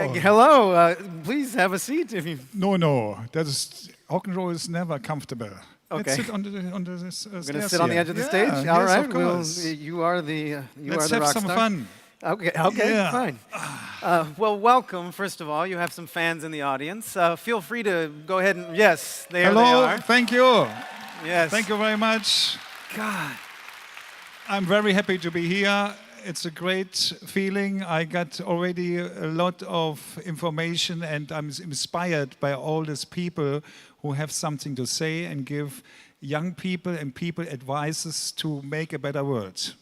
Hello. Please have a seat if you. No. Rock and roll is never comfortable. Okay. Let's sit on this We're going to sit on the edge of the stage? Yes, All right. of course. You are the Let's the have rock some star. fun. Okay, Yeah. fine. Well, welcome, first of all. You have some fans in the audience. Feel free to go ahead and, yes, there they Hello, are. thank you. Yes. Thank you very much. God. I'm very happy to be here. It's a great feeling. I got already a lot of information and I'm inspired by all these people who have something to say and give young people and people advices to make a better world.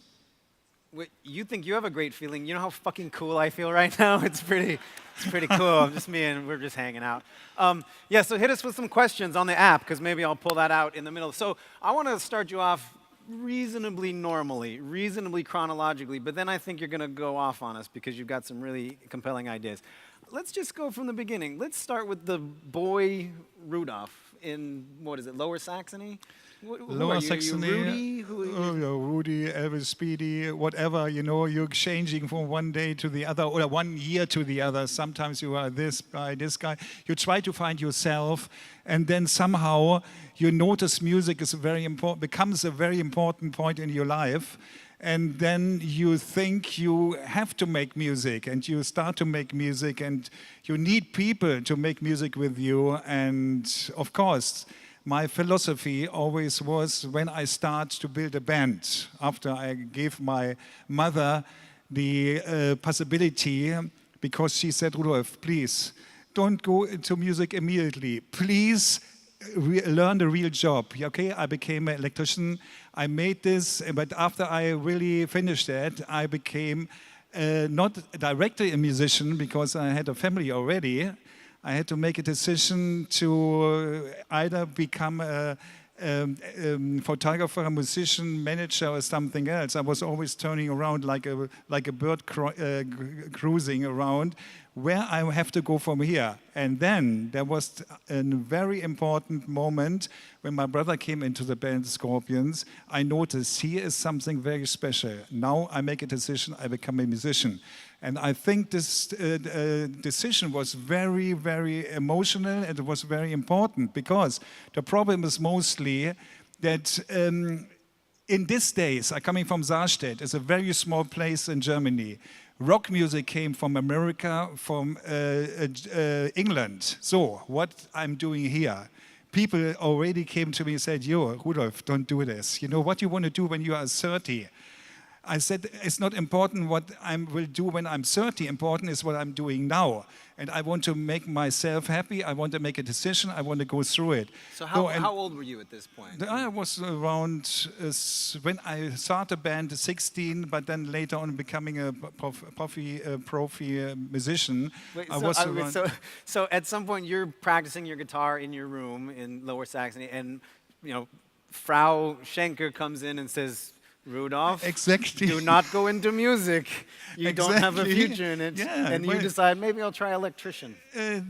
Wait, you think you have a great feeling. You know how fucking cool I feel right now? It's pretty cool. I'm just me and we're just hanging out. Yeah, so hit us with some questions on the app, because maybe I'll pull that out in the middle. So I want to start you off reasonably normally, reasonably chronologically, but then I think you're going to go off on us because you've got some really compelling ideas. Let's just go from the beginning. Let's start with the boy Rudolf in, what is it, Lower Saxony? Lower Saxony, Rudy? Rudy, Elvis, Speedy, whatever, you know, you're changing from one day to the other or 1 year to the other. Sometimes you are this guy. You try to find yourself and then somehow you notice music is very important, becomes a very important point in your life. And then you think you have to make music and you start to make music and you need people to make music with you. And of course, my philosophy always was when I start to build a band, after I gave my mother the possibility, because she said, Rudolf, please, don't go into music immediately. Please learn the real job. Okay, I became an electrician. I made this, but after I really finished that, I became not directly a musician because I had a family already. I had to make a decision to either become a photographer, a musician, manager, or something else. I was always turning around like a bird cruising around. Where I have to go from here? And then there was a very important moment when my brother came into the band Scorpions. I noticed he is something very special. Now I make a decision, I become a musician. And I think this decision was very, very emotional and it was very important because the problem is mostly that in these days, I'm coming from Saarstedt, it's a very small place in Germany. Rock music came from America, from England. So what I'm doing here, people already came to me and said, yo, Rudolf, don't do this. You know what you want to do when you are 30? I said, it's not important what I will do when I'm 30, important is what I'm doing now. And I want to make myself happy, I want to make a decision, I want to go through it. So how old were you at this point? I was around, when I started a band, 16, but then later on becoming a profi musician. Wait, so at some point you're practicing your guitar in your room in Lower Saxony and, you know, Frau Schenker comes in and says, Rudolf, exactly. Do not go into music. You don't have a future in it. Yeah, and you decide, maybe I'll try electrician.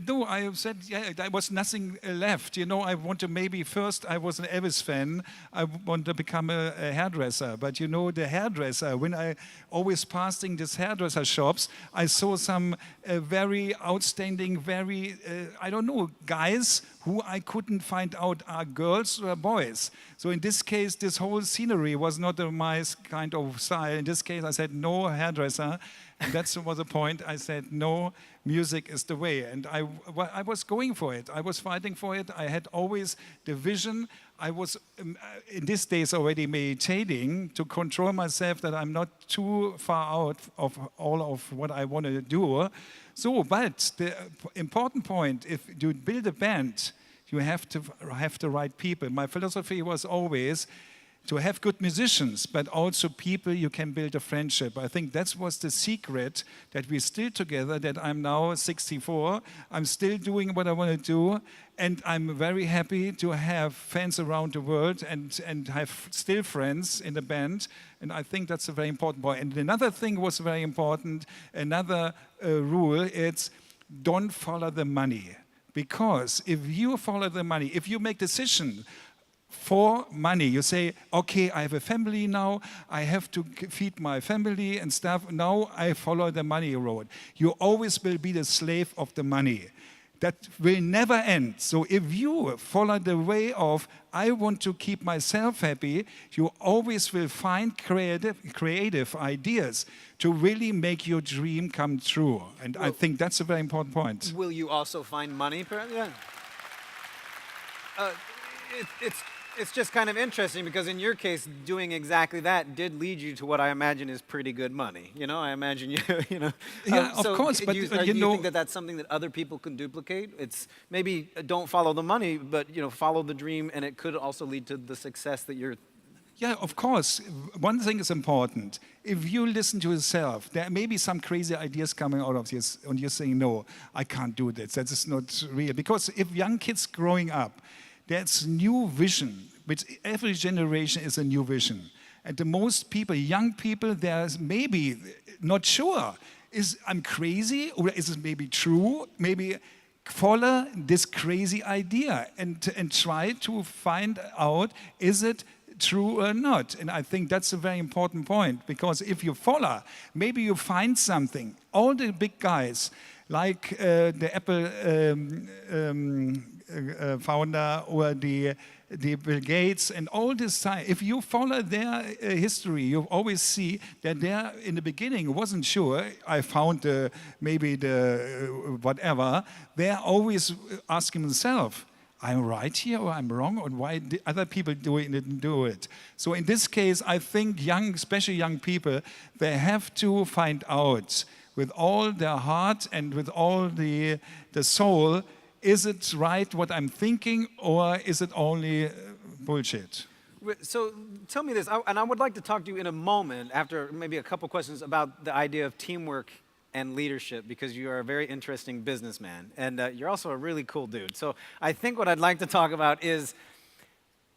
No, I said, yeah, there was nothing left. You know, I want to maybe first, I was an Elvis fan. I want to become a hairdresser. But you know, the hairdresser, when I always passing these hairdresser shops, I saw some very outstanding, very, I don't know, guys who I couldn't find out are girls or boys. So in this case, this whole scenery was not my kind of style. In this case, I said, no hairdresser. And that was the point. I said, no, music is the way. And I was going for it. I was fighting for it. I had always the vision. I was, in these days, already meditating to control myself that I'm not too far out of all of what I want to do. So, but the important point, if you build a band, you have to have the right people. My philosophy was always to have good musicians, but also people you can build a friendship. I think that was the secret, that we're still together, that I'm now 64, I'm still doing what I want to do, and I'm very happy to have fans around the world and have still friends in the band, and I think that's a very important point. And another thing was very important, another rule, it's don't follow the money. Because if you follow the money, if you make decisions for money. You say, okay, I have a family now, I have to feed my family and stuff. Now I follow the money road. You always will be the slave of the money. That will never end. So if you follow the way of, I want to keep myself happy, you always will find creative ideas to really make your dream come true. And I think that's a very important point. Will you also find money? Yeah. It's just kind of interesting because in your case, doing exactly that did lead you to what I imagine is pretty good money. You know, I imagine you know. Yeah, So of course, but do you know, think that that's something that other people can duplicate? It's maybe don't follow the money, but follow the dream, and it could also lead to the success that you're. Yeah, of course. One thing is important. If you listen to yourself, there may be some crazy ideas coming out of this, and you're saying, no, I can't do this. That is not real. Because if young kids growing up, there's new vision, which every generation is a new vision. And the most people, young people, they're maybe not sure. I'm crazy, or is it maybe true? Maybe follow this crazy idea and try to find out, is it true or not? And I think that's a very important point, because if you follow, maybe you find something. All the big guys, like the Apple founder or the Bill Gates and all this time, if you follow their history, you always see that they in the beginning wasn't sure, I found maybe the whatever, they're always asking themselves, I'm right here or I'm wrong, or why did other people didn't do it? So in this case, I think especially young people, they have to find out with all their heart and with all the soul, is it right what I'm thinking, or is it only bullshit? So tell me this, and I would like to talk to you in a moment after maybe a couple questions about the idea of teamwork and leadership, because you are a very interesting businessman, and you're also a really cool dude. So I think what I'd like to talk about is,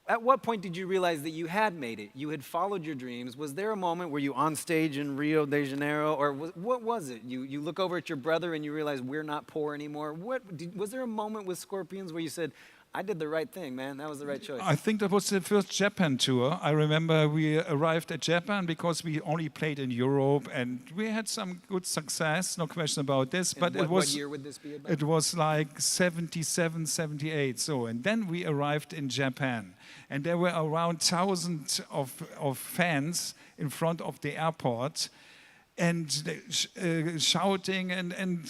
at what point did you realize that you had made it? You had followed your dreams. Was there a moment where you on stage in Rio de Janeiro, or what was it? You look over at your brother and you realize we're not poor anymore. Was there a moment with Scorpions where you said, I did the right thing, man. That was the right choice. I think that was the first Japan tour. I remember we arrived at Japan because we only played in Europe, and we had some good success, no question about this. But what year would this be about? It was like 77, 78. So, and then we arrived in Japan, and there were around 1,000 of fans in front of the airport, and shouting and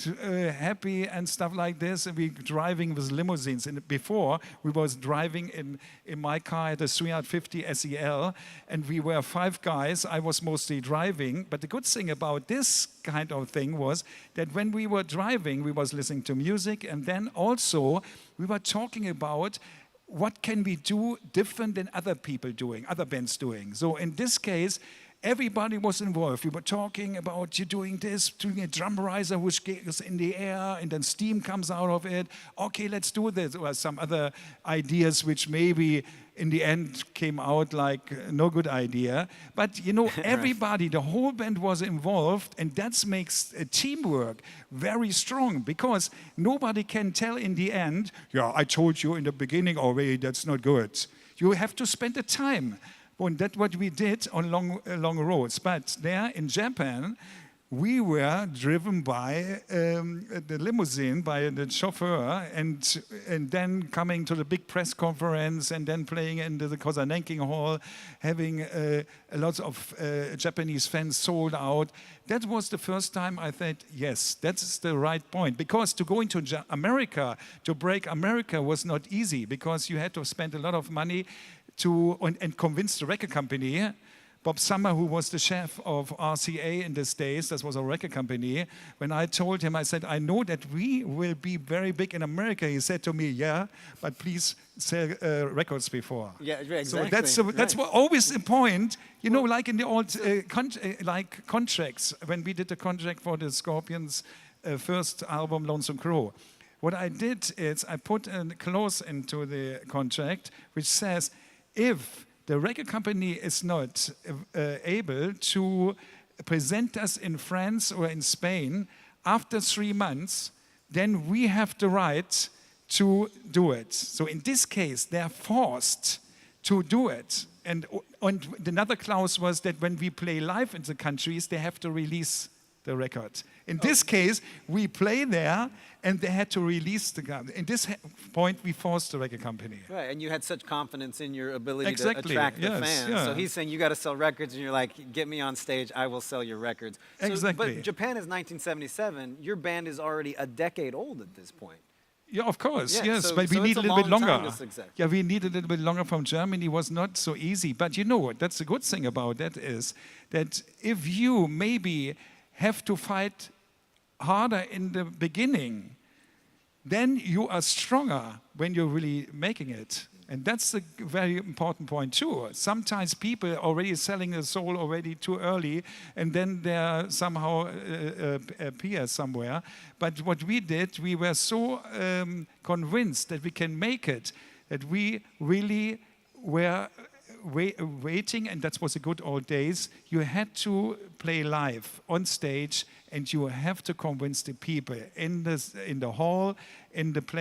happy and stuff like this. And we driving with limousines. And before, we was driving in my car, the 350 SEL, and we were 5 guys. I was mostly driving. But the good thing about this kind of thing was that when we were driving, we was listening to music, and then also we were talking about what can we do different than other people doing, other bands doing. So in this case, everybody was involved. We were talking about you doing this, doing a drum riser which goes in the air and then steam comes out of it. Okay, let's do this. Or some other ideas which maybe in the end came out like no good idea. But everybody, the whole band was involved, and that makes teamwork very strong, because nobody can tell in the end, yeah, I told you in the beginning already that's not good. You have to spend the time. And that's what we did on long roads. But there in Japan, we were driven by the limousine, by the chauffeur, and then coming to the big press conference, and then playing in the Kosanenking Hall, having lots of Japanese fans sold out. That was the first time I thought, yes, that's the right point. Because to go into America, to break America was not easy, because you had to spend a lot of money and convince the record company. Bob Summer, who was the chef of RCA in these days, that was a record company, when I told him, I said, I know that we will be very big in America. He said to me, yeah, but please sell records before. Yeah, exactly. So that's always the point, like in the old contracts, when we did the contract for the Scorpions' first album, Lonesome Crow. What I did is I put a clause into the contract which says, if the record company is not able to present us in France or in Spain after 3 months, then we have the right to do it. So in this case, they're forced to do it. And another clause was that when we play live in the countries, they have to release the record. In this case, we play there, and they had to release the gun. In this point, we forced the record company. Right, and you had such confidence in your ability Exactly, to attract the yes, fans. yeah. So he's saying you got to sell records, and you're like, get me on stage, I will sell your records. So, Exactly. But Japan is 1977. Your band is already a decade old at this point. Yeah, of course, Yeah, yes, so- but so we need it's a a little bit long time longer. to success. Yeah, we need a little bit longer from Germany. It was not so easy. But you know what? That's the good thing about that is that if you maybe have to fight harder in the beginning, then you are stronger when you're really making it. And that's a very important point too. Sometimes people already selling a soul already too early, and then they somehow appear somewhere. But what we did, we were so convinced that we can make it, that we really were waiting, and that was the good old days. You had to play live on stage, and you have to convince the people in the hall, in the place.